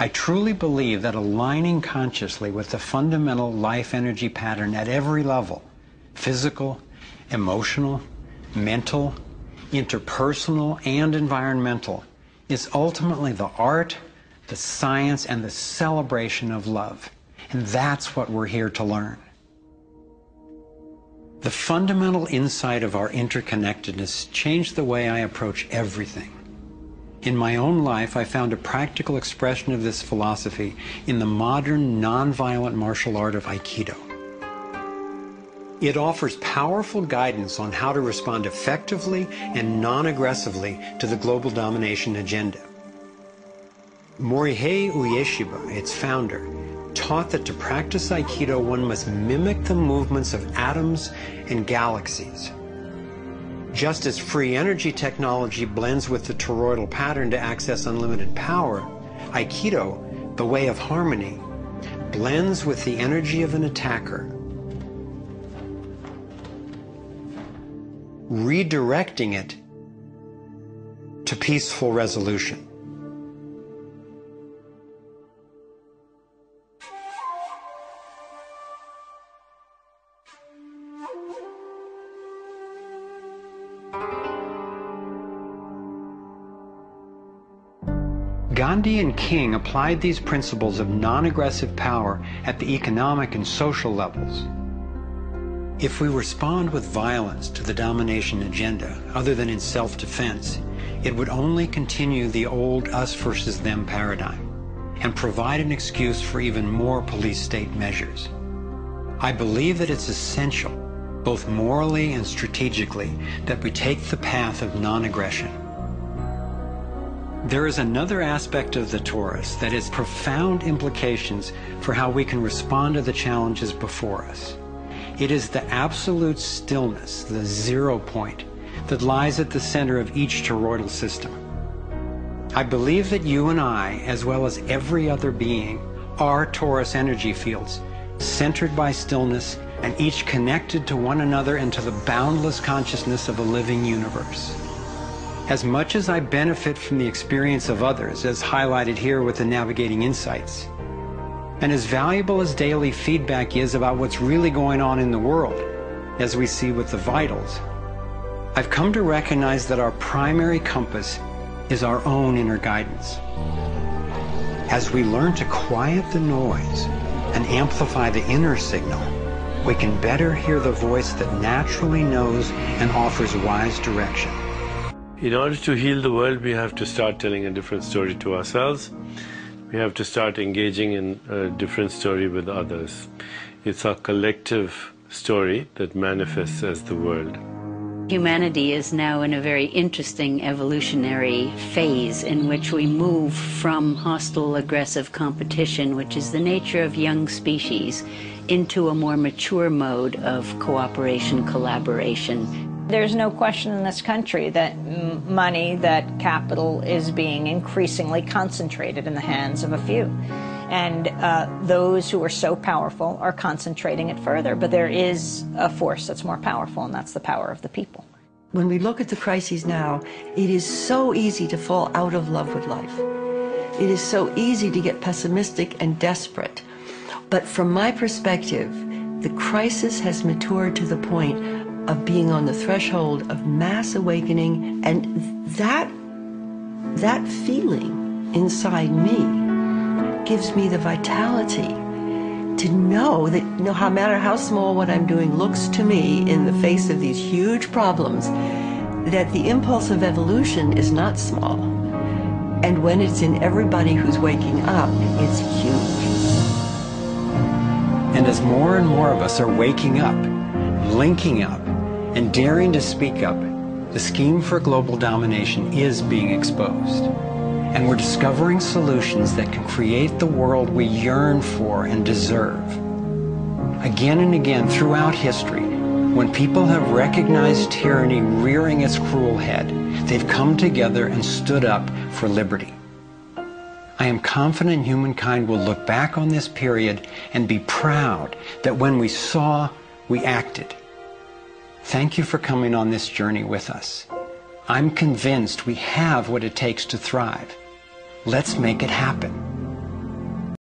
I truly believe that aligning consciously with the fundamental life energy pattern at every level, physical, emotional, mental, interpersonal, and environmental, is ultimately the art, the science, and the celebration of love. And that's what we're here to learn. The fundamental insight of our interconnectedness changed the way I approach everything. In my own life, I found a practical expression of this philosophy in the modern, nonviolent martial art of Aikido. It offers powerful guidance on how to respond effectively and non-aggressively to the global domination agenda. Morihei Ueshiba, its founder, taught that to practice Aikido one must mimic the movements of atoms and galaxies. Just as free energy technology blends with the toroidal pattern to access unlimited power, Aikido, the way of harmony, blends with the energy of an attacker, redirecting it to peaceful resolution. Gandhi and King applied these principles of non-aggressive power at the economic and social levels. If we respond with violence to the domination agenda, other than in self-defense, it would only continue the old us versus them paradigm and provide an excuse for even more police state measures. I believe that it's essential, both morally and strategically, that we take the path of non-aggression. There is another aspect of the Taurus that has profound implications for how we can respond to the challenges before us. It is the absolute stillness, the 0 point, that lies at the center of each toroidal system. I believe that you and I, as well as every other being, are Taurus energy fields, centered by stillness and each connected to one another into the boundless consciousness of a living universe. As much as I benefit from the experience of others, as highlighted here with the Navigating Insights, and as valuable as daily feedback is about what's really going on in the world, as we see with the vitals, I've come to recognize that our primary compass is our own inner guidance. As we learn to quiet the noise and amplify the inner signal, we can better hear the voice that naturally knows and offers wise direction. In order to heal the world, we have to start telling a different story to ourselves. We have to start engaging in a different story with others. It's our collective story that manifests as the world. Humanity is now in a very interesting evolutionary phase in which we move from hostile, aggressive competition, which is the nature of young species, into a more mature mode of cooperation, collaboration. There's no question in this country that money, that capital is being increasingly concentrated in the hands of a few. And those who are so powerful are concentrating it further. But there is a force that's more powerful, and that's the power of the people. When we look at the crises now, it is so easy to fall out of love with life. It is so easy to get pessimistic and desperate. But from my perspective, the crisis has matured to the point of being on the threshold of mass awakening, and that feeling inside me gives me the vitality to know that no matter how small what I'm doing looks to me in the face of these huge problems, that the impulse of evolution is not small. And when it's in everybody who's waking up, it's huge. And as more and more of us are waking up, linking up, and daring to speak up, the scheme for global domination is being exposed. And we're discovering solutions that can create the world we yearn for and deserve. Again and again throughout history, when people have recognized tyranny rearing its cruel head, they've come together and stood up for liberty. I am confident humankind will look back on this period and be proud that when we saw, we acted. Thank you for coming on this journey with us. I'm convinced we have what it takes to thrive. Let's make it happen.